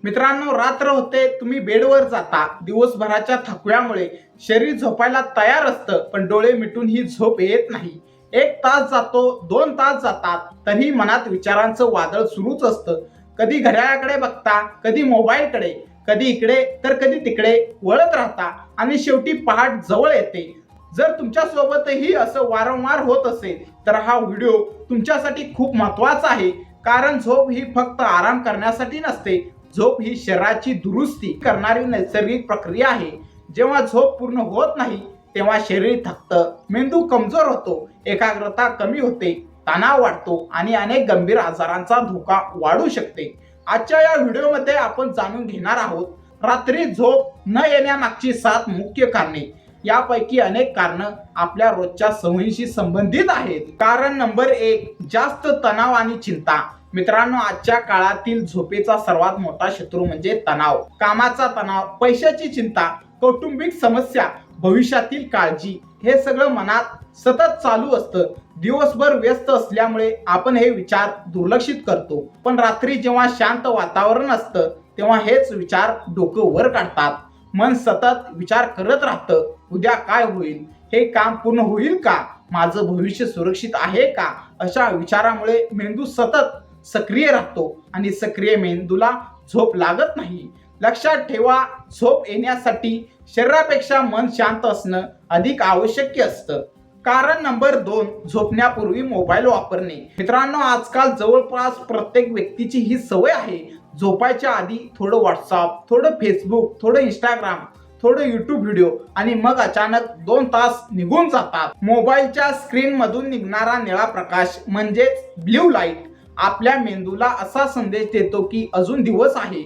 मित्रांनो, रात्र होते, तुम्ही बेडवर जाता. दिवसभराच्या थकव्यामुळे शरीर झोपायला तयार असतं, पण डोळे मिटून ही झोप येत नाही. 1 तास जातो, 2 तास जातात, तरी मनात विचारांचं वादळ सुरूच असतं. कधी घड्याळाकडे बघता, कधी मोबाईलकडे, कधी इकडे तर कधी तिकडे वळत राहता आणि शेवटी पहाट जवळ येते. जर तुमच्यासोबतही असं वारंवार होत असेल तर हा व्हिडिओ तुमच्यासाठी खूप महत्त्वाचा आहे. कारण झोप ही फक्त आराम करण्यासाठी नसते. झोप ही शरीराची दुरुस्ती करणारी नैसर्गिक प्रक्रिया आहे. जेव्हा झोप पूर्ण होत नाही तेव्हा शरीर थकतं, मेंदू कमजोर होतो, एकाग्रता कमी होते, तणाव वाढतो आणि अनेक गंभीर आजारांचा धोका वाढू शकते. आजच्या या व्हिडिओमध्ये आपण जाणून घेणार आहोत रात्री झोप न येण्यामागची 7 मुख्य कारणे. यापैकी अनेक कारणं आपल्या रोजच्या सवयींशी संबंधित आहेत. कारण नंबर 1, जास्त तणाव आणि चिंता. मित्रांनो, आजच्या काळातील झोपेचा सर्वात मोठा शत्रू म्हणजे तणाव. कामाचा तणाव, पैशाची चिंता, कौटुंबिक समस्या, भविष्यातील काळजी, हे सगळं मनात सतत चालू असतं. दिवसभर व्यस्त असल्यामुळे आपण हे विचार दुर्लक्षित करतो, पण रात्री जेव्हा शांत वातावरण असतं तेव्हा हेच विचार डोकं वर काढतात. मन सतत विचार करत राहतं, उद्या काय होईल, हे काम पूर्ण होईल का, माझं भविष्य सुरक्षित आहे का. अशा विचारामुळे मेंदू सतत सक्रिय राहतो आणि सक्रिय मेंदूला झोप लागत नाही. लक्षात ठेवा, झोप येण्यासाठी शरीरापेक्षा मन शांत असणं अधिक आवश्यक असतं. कारण नंबर 2, झोपण्यापूर्वी मोबाईल वापरणे. मित्रांनो, आजकाल जवळपास प्रत्येक व्यक्तीची ही सवय आहे. झोपायच्या आधी थोडं व्हॉट्सअप, थोडं फेसबुक, थोडं इंस्टाग्राम, थोडं युट्यूब व्हिडिओ आणि मग अचानक 2 तास निघून जातात. मोबाईलच्या स्क्रीन मधून निघणारा निळा प्रकाश म्हणजेच ब्ल्यू लाईट आपल्या मेंदूला असा संदेश देतो की अजून दिवस आहे.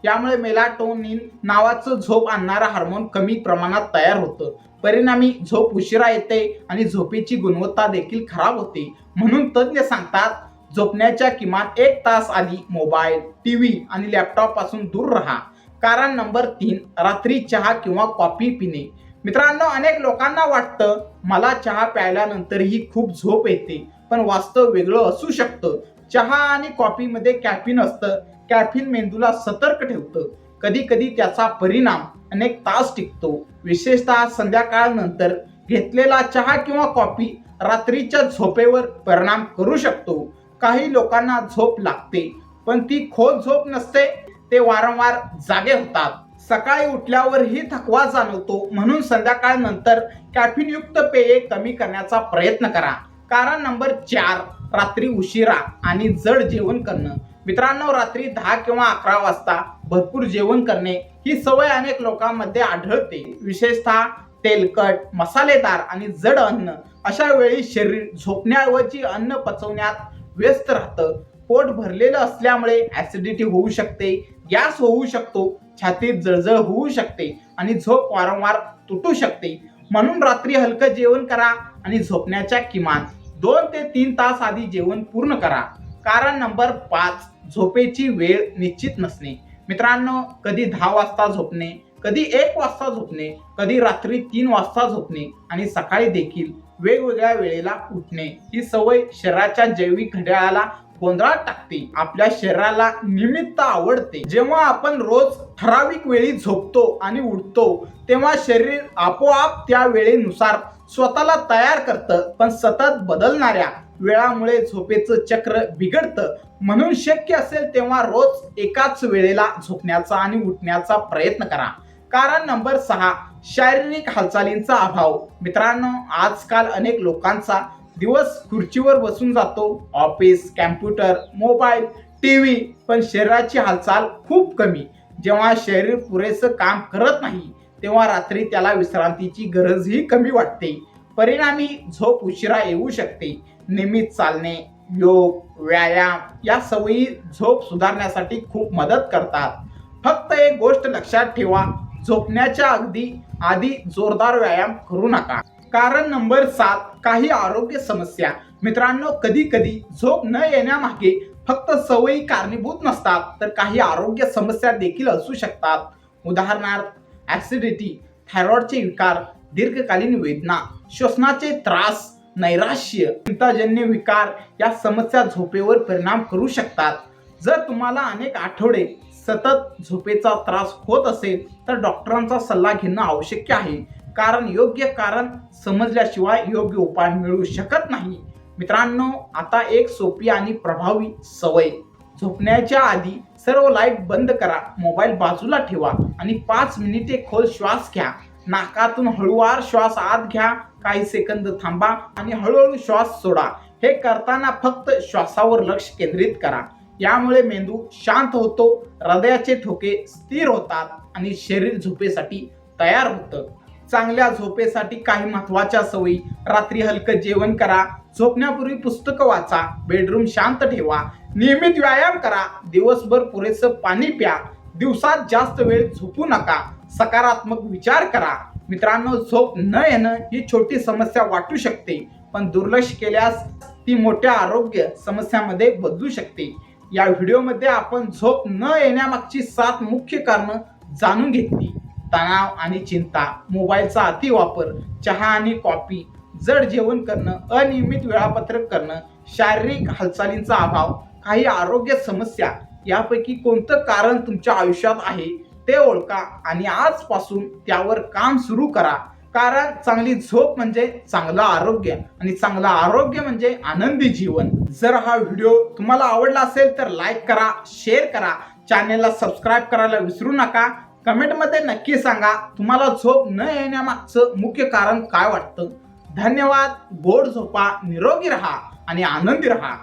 यामुळे मेलाटोनिन नावाचं झोप आणणारा हार्मोन कमी प्रमाणात तयार होतं. परिणामी झोप उशिरा येते आणि झोपेची गुणवत्ता देखील खराब होते. म्हणून तज्ञ सांगतात, झोपण्याच्या किमान 1 तास आधी मोबाईल, टीव्ही आणि लॅपटॉप पासून दूर राहा. कारण नंबर 3, रात्री चहा किंवा कॉफी पिणे. मित्रांनो, अनेक लोकांना वाटतं मला चहा प्यायल्यानंतरही खूप झोप येते, पण वास्तव वेगळं असू शकतं. चहा आणि कॉफीमध्ये कॅफीन असतं. कॅफीन मेंदूला सतर्क ठेवतं. कधी कधी त्याचा परिणाम अनेक तास टिकतो. विशेषतः संध्याकाळनंतर घेतलेला चहा किंवा कॉफी रात्रीच्या झोपेवर परिणाम करू शकतो. काही लोकांना झोप लागते, पण ती खोल झोप नसते. ते वारंवार जागे होतात. सकाळी उठल्यावरही थकवा जाणवतो. म्हणून संध्याकाळनंतर कॅफीनयुक्त पेये कमी करण्याचा प्रयत्न करा. कारण नंबर 4, रात्री उशिरा आणि जड जेवण करणं. मित्रांनो, रात्री 10 किंवा 11 वाजता भरपूर जेवण करणे ही सवय अनेक लोकांमध्ये आढळते. विशेषतः तेलकट, मसालेदार आणि जड अन्न. अशा वेळी शरीर झोपण्याऐवजी अन्न पचवण्यात व्यस्त राहतं. पोट भरलेलं असल्यामुळे ऍसिडिटी होऊ शकते, गॅस होऊ शकतो, छातीत जळजळ होऊ शकते आणि झोप वारंवार तुटू शकते. म्हणून रात्री हलकं जेवण करा आणि झोपण्याच्या किमान 2 ते 3 तास आधी जेवण पूर्ण करा. कारण नंबर 5, झोपेची वेळ निश्चित नसणे. मित्रांनो, कधी 10 वाजता झोपणे, कधी 1 वाजता झोपणे, कधी रात्री 3 वाजता झोपणे आणि सकाळी देखील वेगवेगळ्या वेळेला उठणे ही सवय शरीराच्या जैविक घड्याळाला गोंधळात टाकते. आपल्या शरीराला नियमितता आवडते. जेव्हा आपण रोज ठराविक वेळी झोपतो आणि उठतो तेव्हा शरीर आपोआप त्या वेळेनुसार स्वतःला तयार करतं. पण सतत बदलणाऱ्या वेळामुळे झोपेचं चक्र बिघडतं. म्हणून शक्य असेल तेव्हा रोज एकाच वेळेला झोपण्याचा आणि उठण्याचा प्रयत्न करा. कारण नंबर 6, शारीरिक हालचालींचा अभाव. मित्रांनो, आजकाल अनेक लोकांचा दिवस खुर्चीवर बसून जातो. ऑफिस, कॅम्प्युटर, मोबाईल, टीव्ही, पण शरीराची हालचाल खूप कमी. जेव्हा शरीर पुरेसं काम करत नाही तेव्हा रात्री त्याला विश्रांतीची गरजही कमी वाटते. परिणामी झोप उशिरा येऊ शकते. नियमित चालणे, योग, व्यायाम या सवयी झोप सुधारण्यासाठी खूप मदत करतात. फक्त एक गोष्ट लक्षात ठेवा, झोपण्याच्या अगदी आधी जोरदार व्यायाम करू नका. कारण नंबर 7, काही आरोग्य समस्या. मित्रांनो, कधी कधी झोप न येण्यामागे फक्त सवयी कारणीभूत नसतात, तर काही आरोग्य समस्या देखील असू शकतात. उदाहरणार्थ ऍसिडिटी, थायरॉइडचे विकार, दीर्घकालीन वेदना, श्वसनाचे त्रास, नैराश्य, चिंताजन्य विकार या समस्या झोपेवर परिणाम करू शकतात. जर तुम्हाला अनेक आठवडे सतत झोपेचा त्रास होत असेल तर डॉक्टरांचा सल्ला घेणं आवश्यक आहे, कारण योग्य कारण समजल्याशिवाय योग्य उपाय मिळू शकत नाही. मित्रांनो, आता एक सोपी आणि प्रभावी सवय. झोपण्याच्या आधी सर्व लाईट बंद करा, मोबाईल बाजूला ठेवा आणि 5 मिनिटे खोल श्वास घ्या. नाकातून हळूवार श्वास आत घ्या, काही सेकंद थांबा आणि हळूहळू श्वास सोडा. हे करताना फक्त श्वासावर लक्ष केंद्रित करा. यामुळे मेंदू शांत होतो, हृदयाचे ठोके स्थिर होतात आणि शरीर झोपेसाठी तयार होतं. चांगल्या झोपेसाठी काही महत्त्वाच्या सवयी. रात्री हलकं जेवण करा, झोपण्यापूर्वी पुस्तकं वाचा, बेडरूम शांत ठेवा, नियमित व्यायाम करा, दिवसभर पुरेसं पाणी प्या, दिवसात जास्त वेळ झोपू नका, सकारात्मक विचार करा. मित्रांनो, झोप न येणं ही छोटी समस्या वाटू शकते, पण दुर्लक्ष केल्यास ती मोठ्या आरोग्य समस्यामध्ये बदलू शकते. या व्हिडिओमध्ये आपण झोप न येण्यामागची 7 मुख्य कारणं जाणून घेतली. तणाव आणि चिंता, मोबाईलचा अतिवापर, चहा आणि कॉफी, जड जेवण करणं, अनियमित वेळापत्रक करणं, शारीरिक हालचालींचा अभाव, काही आरोग्य समस्या. यापैकी कोणतं कारण तुमच्या आयुष्यात आहे ते ओळखा आणि आजपासून त्यावर काम सुरू करा. कारण चांगली झोप म्हणजे चांगलं आरोग्य आणि चांगलं आरोग्य म्हणजे आनंदी जीवन. जर हा व्हिडिओ तुम्हाला आवडला असेल तर लाईक करा, शेअर करा, चॅनेलला सबस्क्राईब करायला विसरू नका. कमेंटमध्ये नक्की सांगा तुम्हाला झोप न येण्यामागचं मुख्य कारण काय वाटतं. धन्यवाद. गोड झोपा, निरोगी राहा आणि आनंदी राहा.